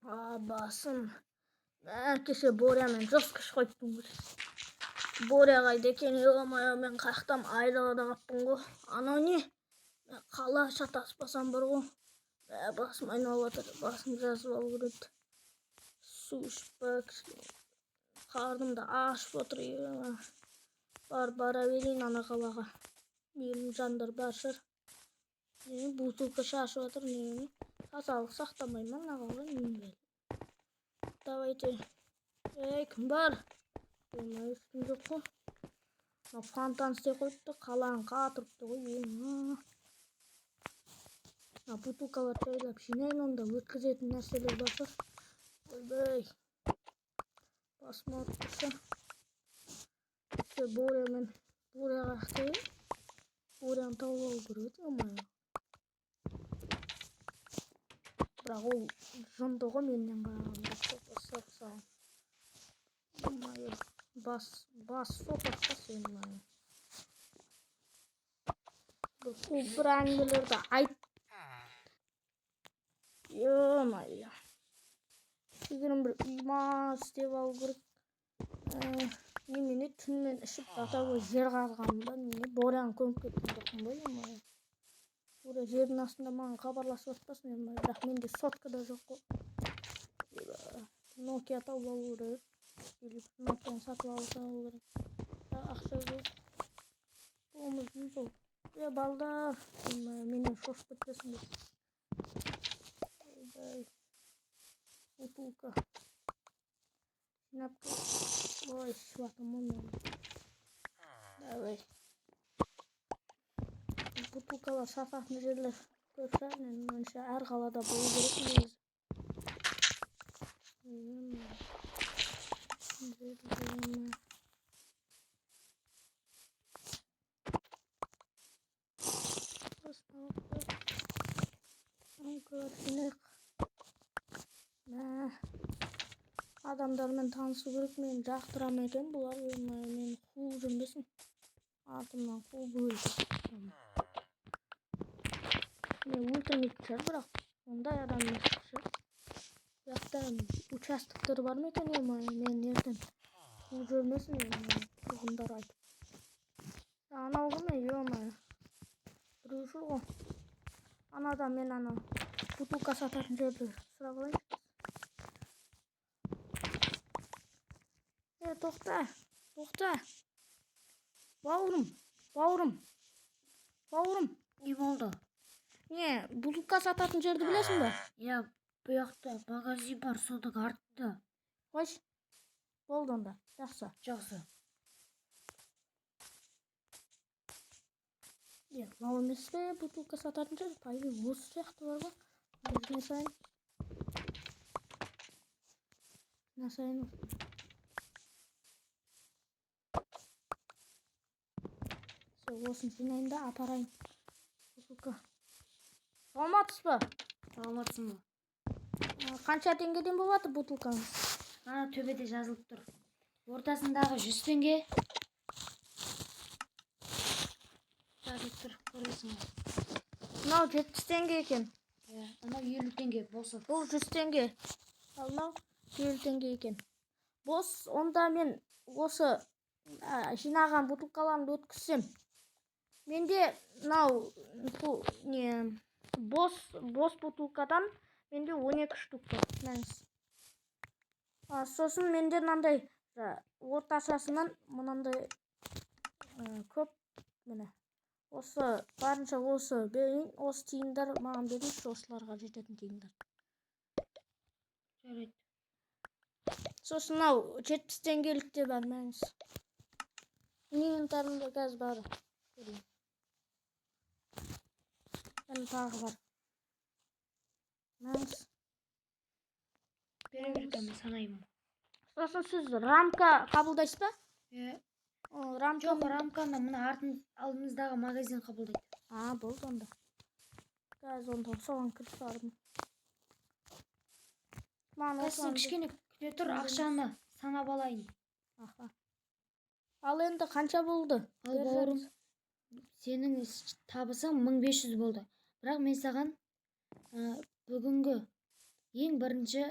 Басым. Кеше Борямен жосқыш қойттым. Боря қайда екен? Мен қаяқтан айдалада қаппын ғой. Анау не? Қала шатаспасам бар ғой. Басым айналып жатыр. Басым жазып алу керек. Су ішпек. Қарным да ашып отыр. Бара берейін ана қалаға. Менің жандар бар шығар. Бутылка шашып отыр. Тазалық сақтамаймын ана қалаға. Давайте. Кім бар? Үстім жоқ қой. Фонтан істей қойыпты. Қаланың қатырыпты ғой. Бутылкалар жайлап жинайын, онда өткізетін нәрселер бар шығар. Ойбай. Басым ауырып тұрса. Боряға қақтайын. Боряны тауып алу керек еді. Бірақ ол жынды ғой менен қарағанда. Бас соқыртқа сен. Бір әңгімелерді айт. Е-май. Кішігірім бір үймас деп алу керек. Немене түнмен ішіп бата ғой жер қазғанмын ба? Боряны көміп кеткен жоқпын ғой. Боря жердің астында маған хабарласып жатпасын. Бірақ менде сотка да жоқ қой. Nokia тауып алу керек. Nokia'ны сатып алу керек. Ақша жоқ. Қолымыздың сол. Балдар. Менен шошып кетпесін деп. Бутылка. Жинап кел. Ой, шуатым мен. Давай. Бутылкалар сататын жерлер көп шығар. Меніңше әр қалада болу керек негізі. Адамдармен танысу керек. Мен жақтырам екен бұлар. Мен қуып жүрмесін. Артымнан қуып өлді. Мен өлтірмейтін шығар, бірақ ондай адам емес шығар. Яқта участоктар бар ма екен? Мен ертең қуып жүрмесін. Тұрғындар айтып. Анау кім? Біреу жүр ғой. Анадан мен анау бутылка сататын жерді сұрап алайын. Тоқта. Бауырым. Не болды? Бутылка сататын жерді білесің бе? Бұл жақта магазин бар, соның артында. Қойш. Болды онда. Жақсы. Мынау емес пе бутылка сататын жер? Пайы осы сияқты бар ғой. Насайын. Осын жинайын да апарайын. Бутылка. Саламатсыз ба? Саламатсың ба? Қанша теңгеден болады бутылкаңыз? Ана төбеде жазылып тұр. Ортасындағы 100 теңге. Жазылып тұр, көресің. Мынау 70 теңге екен. Анау 50 теңге босы. Бұл 100 теңге. Мынау 50 теңге екен. Бос, онда мен осы жинаған бутылкаларымды өткізсем. Менде мынау бос бутылкадан менде 12 штук бар. Сосын менде мынандай орташасынан мынандай көп. Міне. Осы барынша осы берейін. Осы тиындар маған берейінші, осыларға жететін тиындар. Жарайды. Сосын мынау 70 теңгелік те бар, мәңіз. Инвентарымда газ бар. Тағы бар. Мәңіз. Бере берген санаймын. Сосын сіз рамка қабылдайсыз ба? Жоқ, рамканы мына алдымыздағы магазин қабылдайды. Болды онда. Газ онда соған кіріп бардым. Сен кішкене күте тұр, ақшаны санап алайын. Ал енді қанша болды? Ал бауырым, сенің табысың 1500 болды. Бірақ мен саған бүгінгі ең бірінші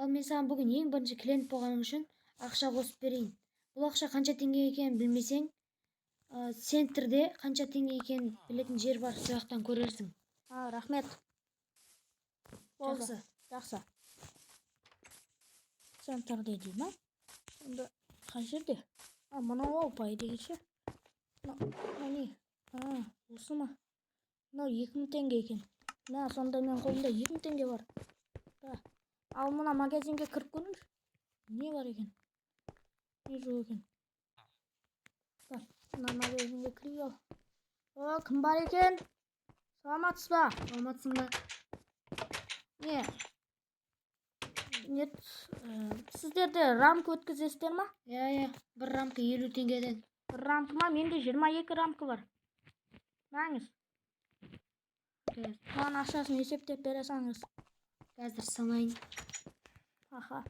Ал мен саған бүгін ең бірінші клиент болғаның үшін ақша қосып берейін. Бұл ақша қанша теңге екенін білмесең, центрде қанша теңге екенін білетін жер бар, сол жақтан көрерсің. Рахмет. Жақсы. Жақсы. Центрде дей ма? Сонда қай жерде? Мынау ау по идее ше. Не? Осы ма? Мынау 2000 теңге екен. Сонда мен қолымда 2000 теңге бар. Ал мына магазинге кіріп көріңізші. Не бар екен? Не жоқ екен? Мына магазинге кірейік. Кім бар екен? Саламатсыз ба? Саламатсың ба? Не? Нет. Сіздерде рамка өткізесіздер ма? Иә, бір рамка 50 теңгеден. Бір рамка ма? Менде 22 рамка бар. Маңыз. Маған ақшасын есептеп бере салыңыз. Қазір санайын. Аха.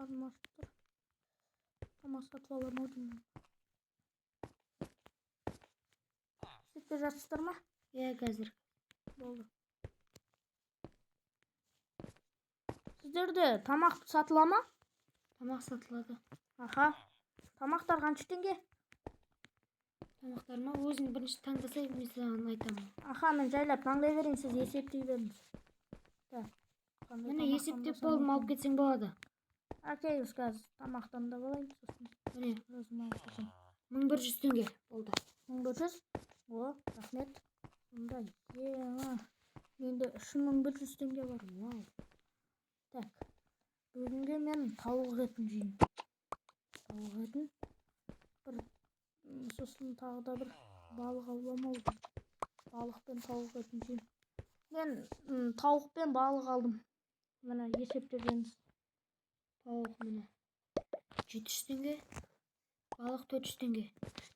Мастер. Тамақ сатып аламын деймін. Сіздер жатсыздар ма? Иә, қазір. Болды. Сіздерде тамақ сатыла ма? Тамақ сатылады. Аха. Тамақтар қанша теңге? Тамақтар ма? Өзің бірінші таңдасай, мен саған айтамын. Аха, мен жайлап маңдай берейін, сіз есептей беріңіз. Міне есептеп болдым, алып кетсең болады. Окей, қазір тамақтан да болайын. Міне, өзім алып кетемін. 1100 теңге болды. 1100? Рахмет. Сондай. Менде 3100 теңге бар. Вау. Так. Бүгінге мен тауық етін жеймін. Тауық етін. Сосын тағы да бір балық ауламау. Балық пен тауық етін жеймін. Мен тауық пен балық алдым. Міне есептеп жеңіз. Тауық міне 700 теңге, балық 400 теңге.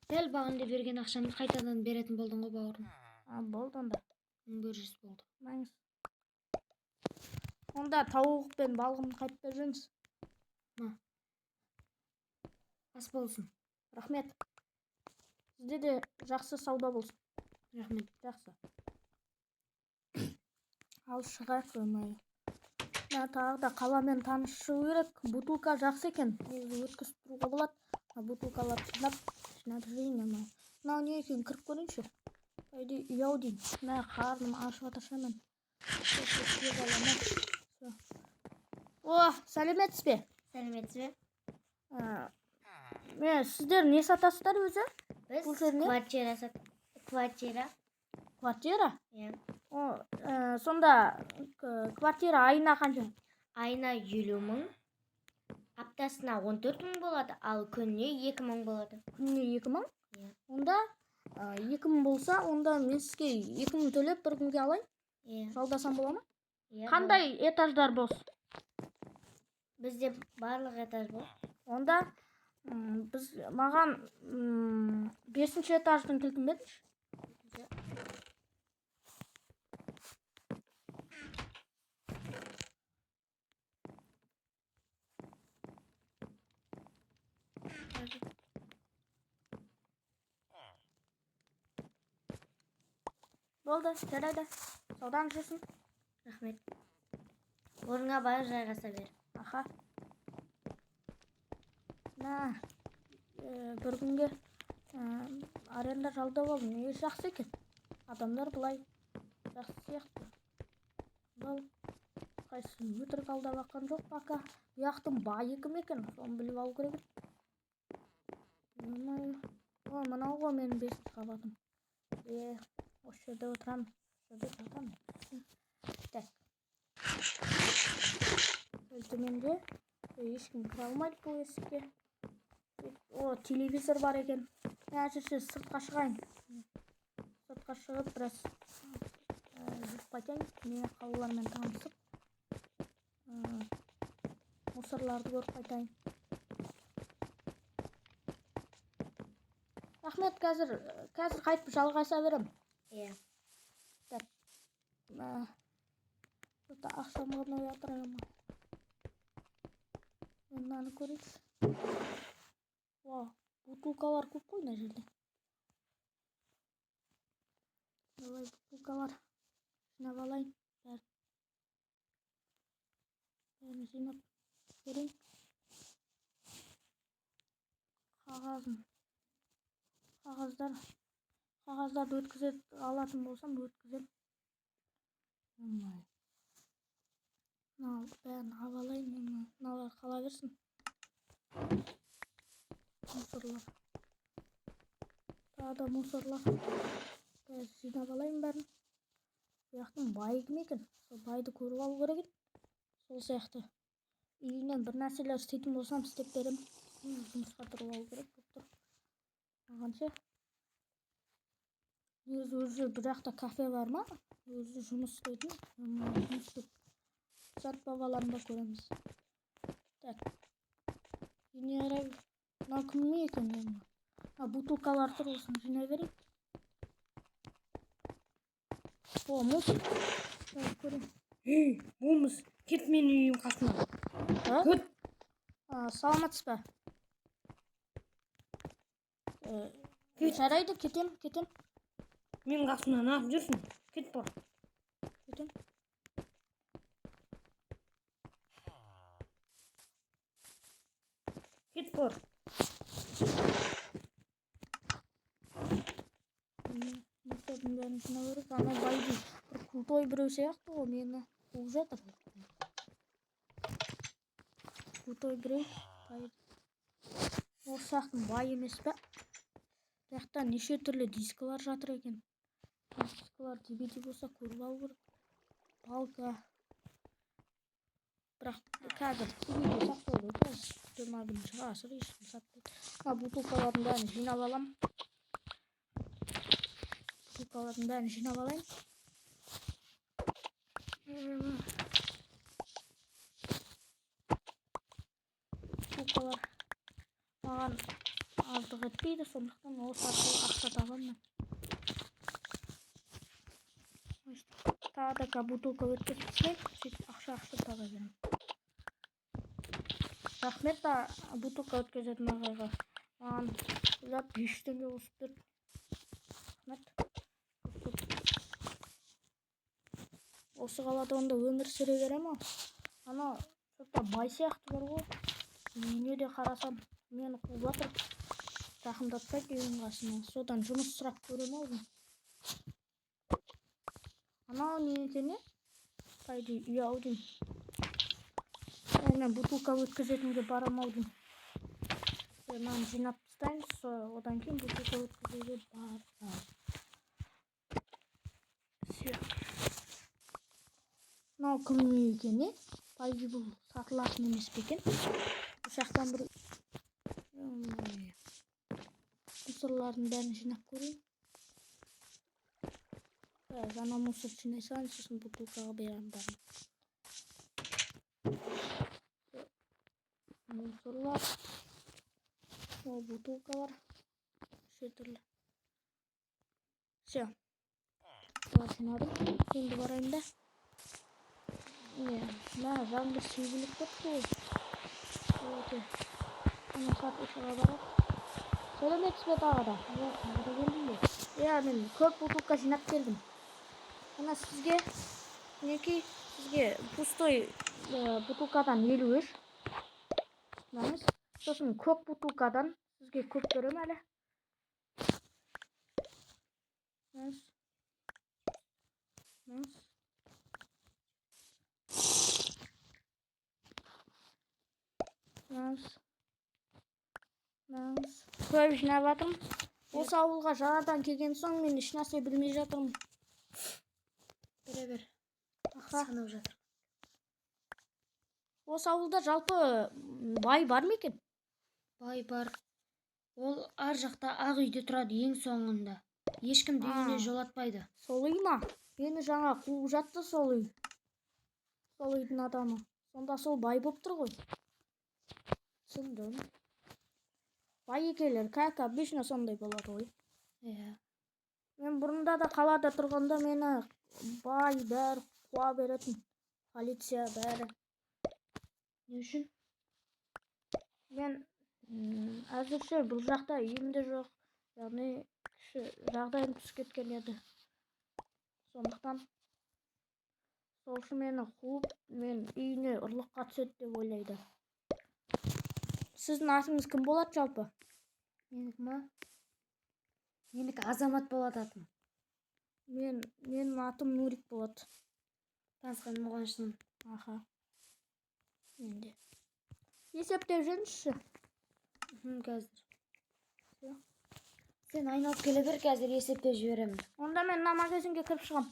Дәл бағында берген ақшамды қайтадан беретін болдың ғой бауырым. Болды онда. 1100 болды. Маңыз. Онда тауық пен балығымды қайтып беріңіз. Ас болсын. Рахмет. Сізде де жақсы сауда болсын. Рахмет. Жақсы. Ал шыға қоймай. Тағы да қаламен танышу керек. Бутылка жақсы екен. Өткізіп тұруға болады. Бутылкалар жинап жейін. Мынау не екен, кіріп көрейінші. Әйде ұяу дейін. Қарным ашып аташамен. Сәлеметсіз бе? Сәлеметсіз бе? Сіздер не сатасыздар өзі? Біз квартира сатып. Квартира? Иә. Сонда квартира айына қанша? Айына 50 мың, аптасына 14 мың болады, ал күніне 2 мың болады. Күніне 2 мың? Иә. Онда 2 мың болса, онда мен сізге 2 мың төлеп бір күнге алайын? Иә. Жалдасам бола ма? Иә. Қандай этаждар бос? Бізде барлық этаж бос. Онда маған 5-ші этаждың кілтін беріңізші. Болды, жарайды. Саудаң жүрсін. Рахмет. Орыңа бар жайғаса бер. Аха. Бір күнге аренда жалдап алдым. Не жақсы екен. Адамдар былай жақсы сияқты. Бұл қайсы өтірік алдап аққан жоқ бака. Яқтың байы кім екен? Соны біліп алу керек. Мынау ғой менің 5-ші қабатым. Осы жерде отырамын. Так. Төменде ешкім кіре алмайды бұл есікке. Телевизор бар екен. Әжесі сыртқа шығайын. Сыртқа шығып біраз жүріп қайтайын. Мен қалалармен танысып. Мусорларды көріп қайтайын. Рахмет, қазір қайтып жалғаса берем. Иә. Так. Ақшам ғана ятырайым. Мен мынаны көрейінші. Бутылкалар көп қой мына жерде. Давай бутылкалар жинап алайын. Бәрін жинап берейін. Қағаздарды өткізе алатын болсам өткізем. Бәрін алайын. Мыналар қала берсін. Мусорлар. Тағы да мусорлар. Жинап алайын бәрін. Бұяқтың байы кім екен? Сол байды көріп алу керек еді. Сол сияқты. Үйінен бір нәрселер істейтін болсам істеп берем. Жұмысқа тұрып алу керек болып тұр. Ағанша. Өзі бір жақта кафе бар ма? Өзі жұмыс істейтін. Жұмыс істеп. Сарт бабаларын да көреміз. Так. Ене қарай. Мынау кім екен? Бутылкалар тұр, осыны жинай берейін. О, мұз. Көрейін. Болмыз. Кет менің үйім қасына. Кет. Саламатсыз ба? Жарайды, кетем. Мен қасымнан ағып жүрсің. Кет бар. Кетем. Кет бар. Мусордың бәрін жинап беріп, ана байды бір крутой біреу сияқты ғой, мені қуып жатыр. Крутой біреу. Ол сақтың бай емес пе? Бұяқта неше түрлі дискілар жатыр екен. Дискілар DVD болса көріп алу керек. Балка. Бірақ қазір DVD сақтайды ғой. 21-ші ғасыр ешкім сатпайды. Бутылкалардың бәрін жинап алам. Бутылкалардың бәрін жинап алайын. Бутылкалар маған аздық етпейді, сондықтан осы арқылы ақша табамын. Тағы да бутылка өткізіп сөйтіп ақша таба беремін. Рахмет бутылка өткізетін ағайға. Маған 5 теңге қосып берді. Рахмет. Осы қалада онда өмір сүре берем ау. Ана сотта бай сияқты бар ғой. Үйіне де қарасам, мені қуып жатыр. Жақындатпайды үйінің қасына. Содан жұмыс сұрап көрем ау. Анау не екен? Қайды үй ау деймін. Мен бутылка өткізетінге барам ау деймін. Мынаны жинап тастаймыз, одан кейін бутылка өткізуге барам. Мынау кім екен? Байды бұл сатылатын емес пе екен? Бұл жақтан бір мусорлардың бәрін жинап көрейін. Жаңа мусор жинай салайын, сосын бутылкаға берем бәрін. Мусорлар. Ол бутылкалар. Шетірлі. Все. Бұлар жинадым. Енді барайын да. Заңды сүйгілік көпті ғой. Ана сатушыға барады. Сәлеметсіз бе тағы да? Тағы да келдім бе? Мен көп бутылка жинап келдім. Ана сізге пустой бутылкадан 53. Сосын көк бутылкадан сізге көп берем әлі. Көп жинап жатырмын. Осы ауылға жаңадан келген соң мен еш нәрсе білмей жатырмын. Бере бер. Санап жатыр. Осы ауылда жалпы бай бар ма екен? Бай бар. Ол ар жақта ақ үйде тұрады, ең соңында. Ешкім үйіне жолатпайды. Сол үй ма? Мені жаңа қуып жатты сол үй. Сол үйдің адамы. Сонда сол бай болып тұр ғой. Түсіндім. Бай екелер, как обычно сондай болады ғой. Мен бұрында да қалада тұрғанда мені бай бәрі қуа беретін. Полиция бәрі. Не үшін? Мен әзірше бұл жақта үйімде жоқ. Яғни жағдайым түсіп кеткен еді. Сондықтан солшы мені қуып, мен үйіне ұрлыққа түседі деп ойлайды. Сіздің атыңыз кім болады жалпы? Менікі ма? Менікі Азамат болады атым. Менің атым Нурик болады. Танысқаныма қуаныштымын. Аха. Менде. Есептеп жүріңізші. Қазір. Сен айналып келе бер, қазір есептеп жіберемін. Онда мен мына магазинге кіріп шығам.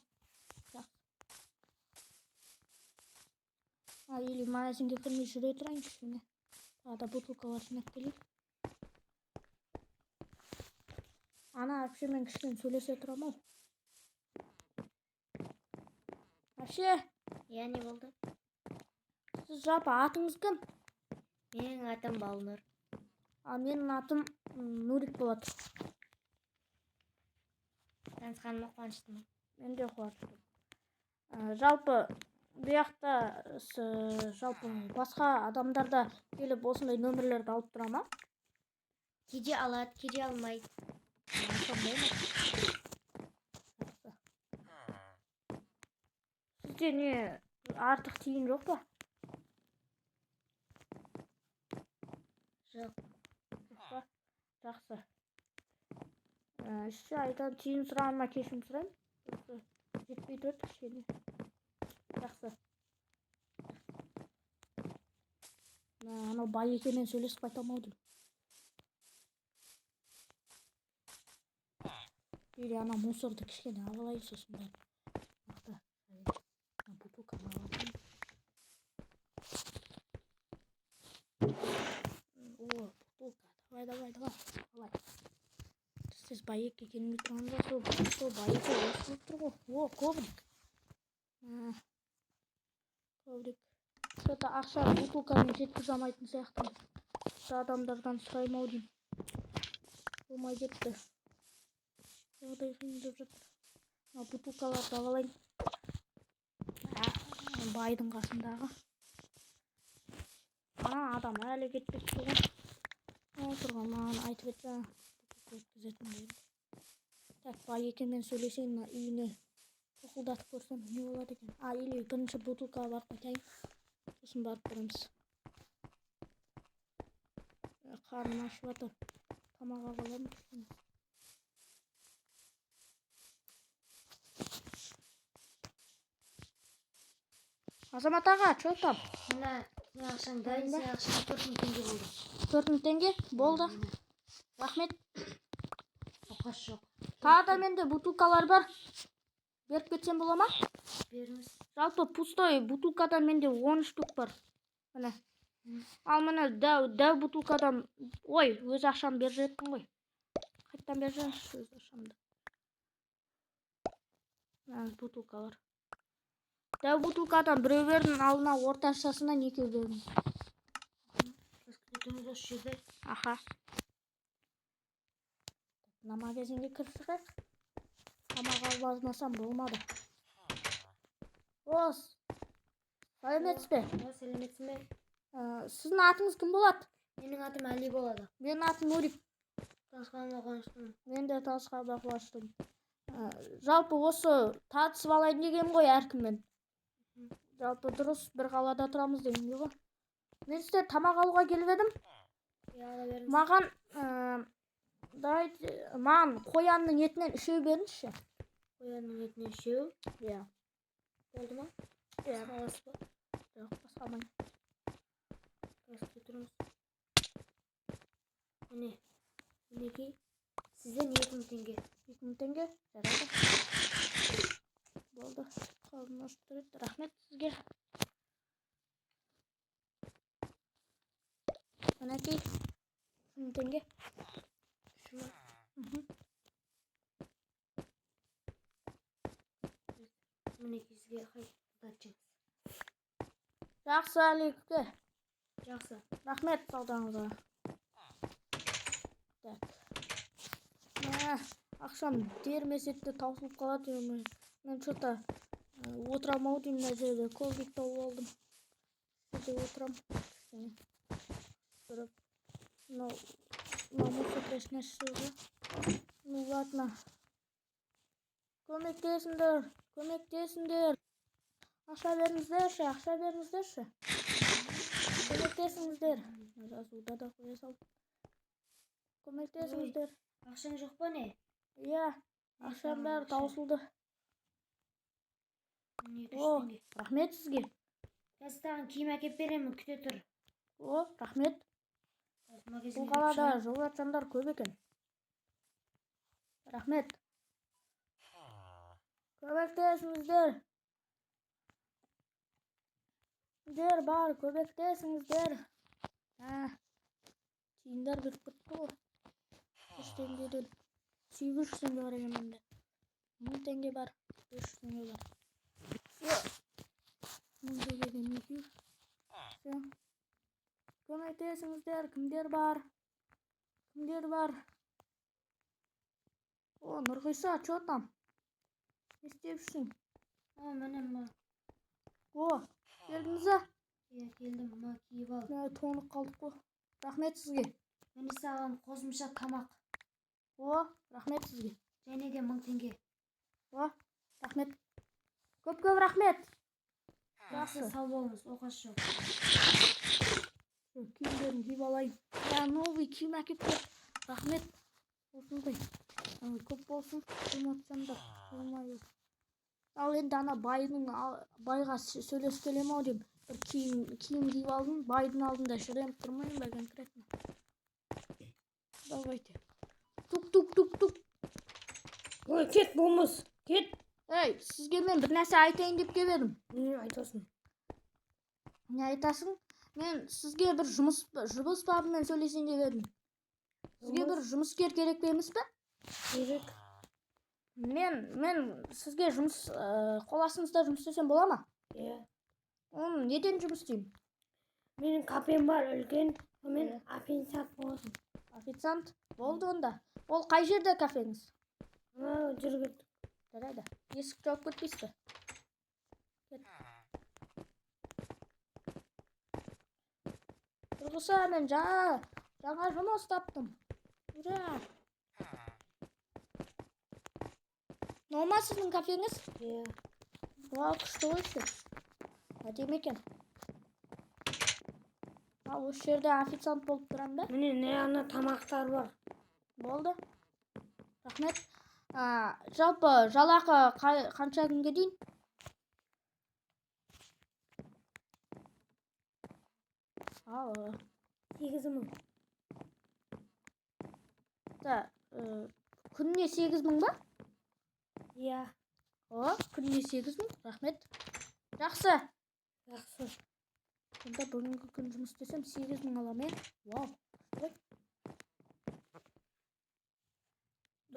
Или магазинге кірмей жүре тұрайыншы кішкене. Тағы да бутылкалар жинап келейін. Ана әпшемен кішкене сөйлесе тұрам ау. Әпше, Я не болды? сіз жалпы атыңыз кім? Менің атым Балнұр. Ал менің атым Нурик болады. Танысқаныма қуаныштымын. Мен де қуаныштымын. Жалпы бұяқта жалпы басқа адамдарда келіп осындай нөмірлерді алып тұра ма? Кейде алады, кейде алмайды. Сізде не артық тиын жоқ па? Жоқ. Жақсы. Айтам, тиын сұрағаныма кешірім сұраймын. Жетпей тұрды кішкене. Жақсы. Анау бай екенмен сөйлесіп қайта алмадым. Или ана мусорды кішкене алайын сосын бәрі. Бутылканы алайын. О, бутылка. Давай. Алай. Сіз байек екенін тұрғанда сол байек өсіп тұр ғой. О, коврик. Коврик. Что-то ақша бутылкамен жеткізе алмайтын сияқты. Адамдардан сұраймау деймін. Болмай кетті. Жағдай қиындап жатыр. Бутылкаларды алайын. Байдың қасындағы. Адам әлі кетпек болған. Отырған маған айтып етті. Так, бай екенмен сөйлесейін, үйіне тоқылдатып көрсем не болады екен. Или бірінші бутылкаға барып қайтайын. Сосын барып көреміз. Қарным ашып жатыр. Тамақ ала аламын кішкене. Азамат аға, что там? Мына ақшаң дайын, сен ақшаң 4000 теңге болды. 4000 теңге? Болды. Рахмет. Оқас жоқ. Тағы да менде бутылкалар бар. Беріп кетсем бола ма? Беріңіз. Жалпы пустой бутылкадан менде 13 штук бар. Міне. Ал міне дәу бутылкадан, ой, өз ақшамды беріп жеттім ғой. Қайттан беріп жүріңізші өз ақшамды. Бутылкалар. Дәу бутылкадан біреулердің алдына орташасынан екеу бердім. Күтіңіз осы жерде. Аха. Мына магазинге кіріп шығайық. Тамақ алып алмасам болмады. Ос. Сәлеметсіз бе? Сәлеметсің бе? Сіздің атыңыз кім болады? Менің атым Әли болады. Менің атым Нурик. Танысқаныма қуаныштымын. Мен де танысқаныма қуаныштымын. Жалпы осы татысып алайын деген ғой әркіммен. Жалпы дұрыс бір қалада тұрамыз деген ғой. Мен сізде тамақ алуға келіп едім. Маған қоянның етінен 3 беріңізші. Қоянның етінен 3? Иә. Болды ма? Иә. Саласы ба? Жоқ, басқа алмайын. Қазір тұрмыз. Міне. Мінекей. Сізден 2000 теңге. 2000 теңге? Жарайды. Болды. Қалдың ашып тұрады. Рахмет сізге. Мінекей. 1000 теңге. Шыма. Мінекей сізге қайтатжыңыз. Жақсы, әлейкүке. Жақсы. Рахмет саудаңызға. Так. Ақшам дермесетте таусылып қалады. Мен что-то отырамау деймін мына жерде. Коврик тауып алдым. Жерде отырам. Ну, мусор точно шыжы. Ну ладно. Көмектесіңдер. Ақша беріңіздерші. Көмектесіңіздер. Жазуда да қоя сал. Көмектесіңіздер. Ақшаң жоқ па не? Иә, ақшам бәрі таусылды. О, рахмет сізге. Қазір тағын киім әкеп беремін, күте тұр. О, рахмет. Бұл қалада жол жатқандар көп екен. Рахмет. Көмектесіңіздер. Бар, көмектесіңіздер. Тиындар кіріп кетті ғой. 3 теңгеден 800 теңге бар екен менде. 1000 теңге бар, 500 теңге бар. 1000 теңгеден 200. Көмектесіңіздер, кімдер бар? О, Нұрғиса, чё там? Не істеп жүрсің? Міне ма. О, келдіңіз? Иә, келдім, ма киіп ал. Тоңып қалдық қой. Рахмет сізге. Міне саған қосымша тамақ. О, рахмет сізге. Және де 1000 теңге. О, рахмет. Көп рахмет. Жақсы, сау болыңыз, оқас жоқ. Киімдерін киіп алайын. Новый киім әкеп бер. Рахмет. Осындай. Көп болсын. Қымбатсаңдар. Ал енді ана байға сөйлесіп келем-ау деп бір киім киіп алдым. Байдың алдында шіреніп тұрмайын ба конкретно. Давайте. Тук. Ой, кет болмас. Кет. Ей, сізге мен бір нәрсе айтайын деп келдім. Не айтасың? Не айтасың? Мен сізге бір жұмыс бабымен сөйлесейін деп едім. Сізге бір жұмыскер керек пе емес пе? Керек. Мен сізге қол астыңызда жұмыс істесем бола ма? Иә. Неден жұмыс істеймін? Менің кафем бар үлкен. Мен официант боласың. Официант? Болды онда. Ол қай жерде кафеңіз? Жүргізді. Жарайды. Есік жауып кетпейсіз. Тұрғыса, мен жаңа жұмыс таптым. Ура! Норма сіздің кафеңіз? Иә. Вау, күшті ғой ше. Әдемі екен. Ал осы жерде официант болып тұрам ба? Міне ана тамақтар бар. Болды. Рахмет. Жалпы жалақы қанша күнге дейін? Ал 8000. Күніне 8000 ба? Иә. О, күніне 8000. Рахмет. Жақсы. Сонда бүгінгі күн жұмыс істесем 8000 аламын. Вау.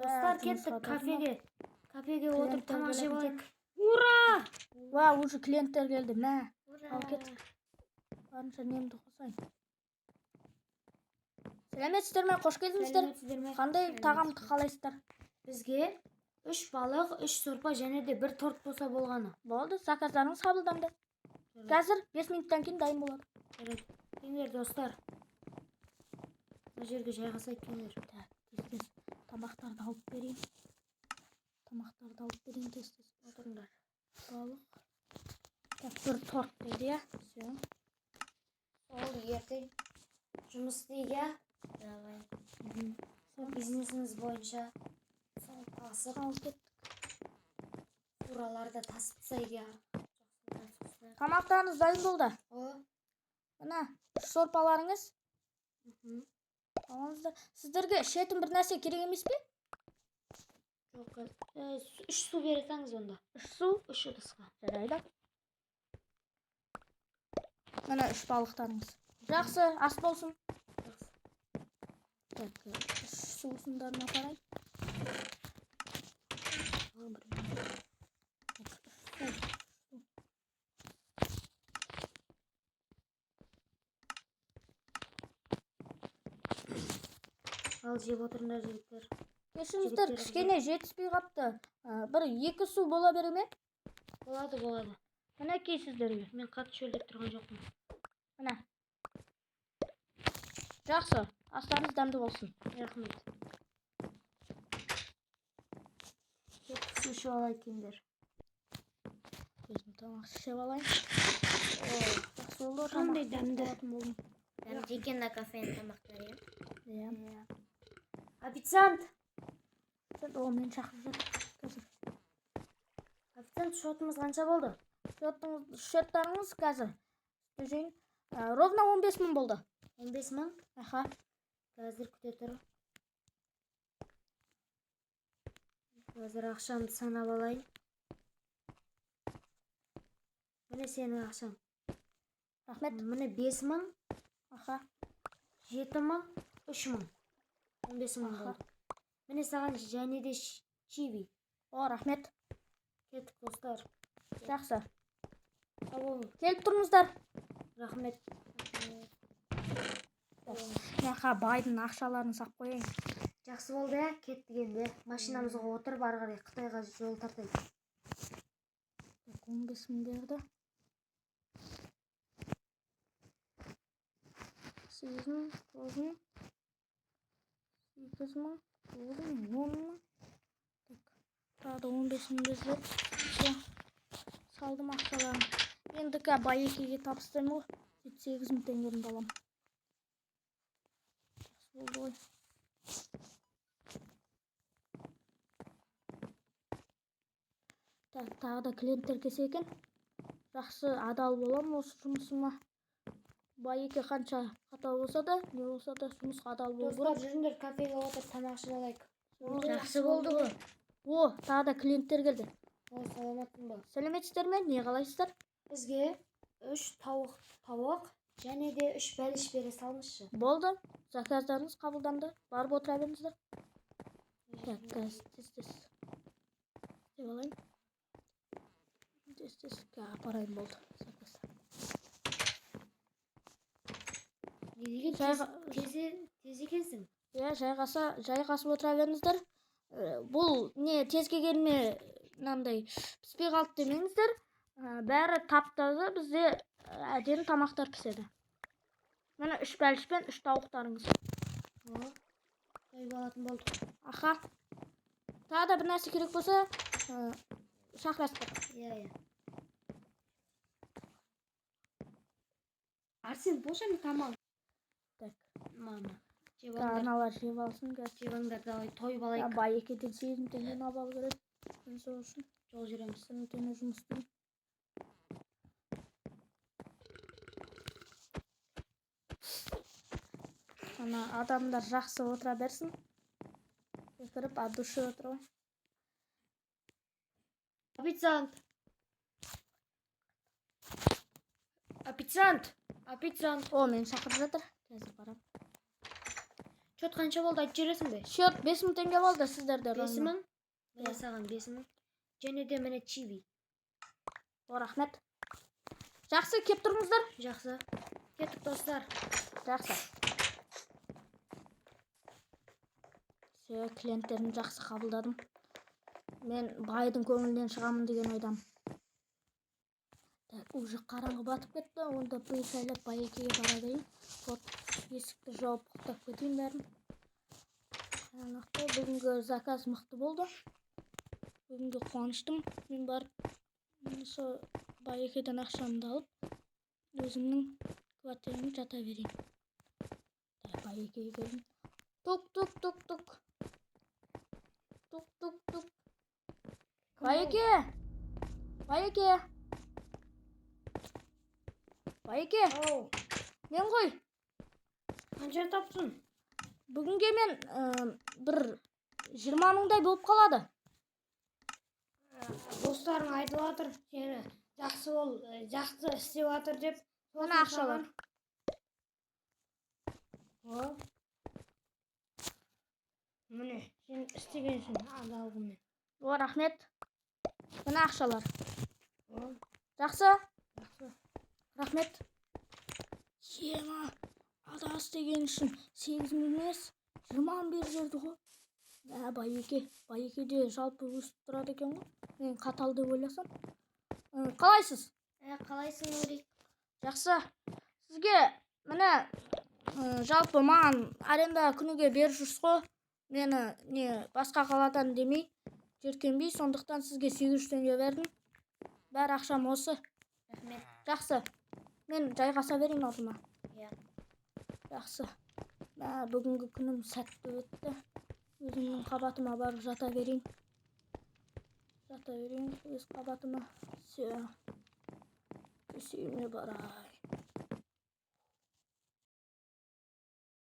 Достар, кеттік кафеге. Кафеге отырып тамақ жеп алайық. Ура! Вау, уже клиенттер келді. Ал кеттік. Барынша немді қосайын. Сәлеметсіздер ме? Қош келдіңіздер. Қандай тағамды қалайсыздар? Бізге 3 балық, 3 сорпа және де 1 торт болса болғаны. Болды, заказдарыңыз қабылданды. Қазір 5 минуттан кейін дайын болады. Келіңдер достар. Бұл жерге жайғасайық келіңдер. Тез тамақтарды алып берейін. Тез. Отырыңдар. Балық. 1 торт дейді, я? Все. Ол ертең жұмыс істейге. Бизнесіңіз бойынша асып тураларды тасып тастайге. Тамақтарыңыз дайын болды. Мына сорпаларыңыз. Сіздерге ішетін бір нәрсе керек емес пе? Жоқ, 3 су бересеңіз онда. 3 су? 3 ыдысқа. Жарайды. Мына 3 балықтарыңыз. Жақсы, ас болсын. Суысындарына қарай. Ал жеп отырыңдар жігіттер. Кешіріңіздер, кішкене жетіспей қапты. Бір 2 су бола бере ме? Болады. Мінекей сіздерге. Мен қатты шөлдеп тұрған жоқпын. Мына. Жақсы, астарыңыз дәмді болсын. Рахмет. ішіп алайық кеңдер. Өзім тамақ ішіп алайын. Жақсы болды. Қандай дәмді. Дәмді екен да кофеин тамақтар, Иә. Официант! Ол мені шақырып жатыр. Қазір. Официант, шотымыз қанша болды? Счеттарыңыз қазір. Düşün. Ровно 15.000 болды. 15.000? Аха. Қазір күте тұр. Қазір ақшамды санап алайын. Міне сенің ақшам. Рахмет. Міне 5.000, Аха. 7.000, 3.000. 15.000 болды. Міне саған және де чиви. О, рахмет. Кеттік достар. Жақсы. Сау болың. Келіп тұрыңыздар. Рахмет. Яқа байдың ақшаларын сақ қойайын. Жақсы болды, кеттік енді. Машинамызға отырып ары қарай Қытайға жол тартайық. 15.000 берді. 8.000, 9.000, 8.000, 9.000, 10.000. Тағы 15.000 берді. Салдым ақшаларын. Енді Байекеге табыстаймын ғой. 8.000 теңгемді аламын. Жақсы болды ғой. Тағы да клиенттер келсе екен. Жақсы адал боламын осы жұмысыма. Байеке қанша қатал болса да, не болса да жұмысқа адал болу Достар, керек. жүріңдер, кафеге отырып тамақ ішіп алайық. Жақсы болды ғой. О, тағы да клиенттер келді. О, саламатсың ба? Сәлеметсіздер ме? Не қалайсыздар? Бізге 3 тауық және де 3 бәліш бере салыңызшы. Болды. Заказдарыңыз қабылданды. Барып отыра беріңіздер. Так, тез. Деп алайын. Тез. Апарайын болды. Заказ. Неге тез екенсің? Иә, жайғасып отыра беріңіздер. Бұл не тез келгеніме мынандай піспей қалды демеңіздер. Бәрі таптазы, бізде әдемі тамақтар піседі. Міне 3 бәліш пен 3 тауықтарыңыз. Тойып алатын болдық. Аха. Тағы да бір нәрсе керек болса, шақырасыздар. Иә. Арсен, бошаны тамақ. Так. Мама. Аналар жеп алсын. Жебаңдар, давай тойып алайық. Байекеден 8.000 теңгені алып алу керек. Сол үшін Жол жүреміз. түні жұмыс істеймін. Ана адамдар жақсы отыра берсін. Кіріп от души отыра. Официант. О, мені шақырып жатыр. Қазір барам. Чот қанша болды, айтып жібересің бе? Счет 5.000 теңге болды сіздерде. 5.000? Міне саған 5.000. Және де міне чиви. О, рахмет. Жақсы, кеп тұрыңыздар. Жақсы. Кеттік достар. Жақсы. Клиенттерін жақсы қабылдадым. Мен байдың көңілден шығамын деген ойдам. Уже қараңғы батып кетті. Онда бір сәйлеп Байекеге барадайын. Есікті жауып құттап кетейін бәрін. Бүгінгі заказ мықты болды. Бүгінгі қуаныштым. Мен барып Байекеден ақшамды алып, өзімнің квартирамда жата берейін. Байекеге келдім. Тук. Байеке, мен ғой. Қанша тапсың? Бүгінге мен бір 20 мыңдай болып қалады. Достарың айтып жатыр, сені жақсы істеп жатыр деп. Мына ақшалар. Міне, сен істегенсің адалғымен. О, рахмет. Мына ақшалар. Жақсы. Рахмет. Ема, ада істеген үшін 8.000 емес, 20 мың беріп жүрді ғой. Байеке де жалпы өсіп тұрады екен ғой. Мен қатал деп ойласам. Қалайсыз? Қалайсың, Нурик? Жақсы. Сізге міне жалпы маған аренда күніге беріп жүрсіз ғой. Мені басқа қаладан демей, Жиіркенбей, сондықтан сізге 800 теңге бердім. Бәрі ақшам осы. Рахмет. Жақсы. Мен жайғаса берейін алдыма. Иә. Жақсы. Бүгінгі күнім сәтті өтті. Өзімнің қабатыма барып жата берейін. Өз қабатыма. Все. Төсегіме барайын.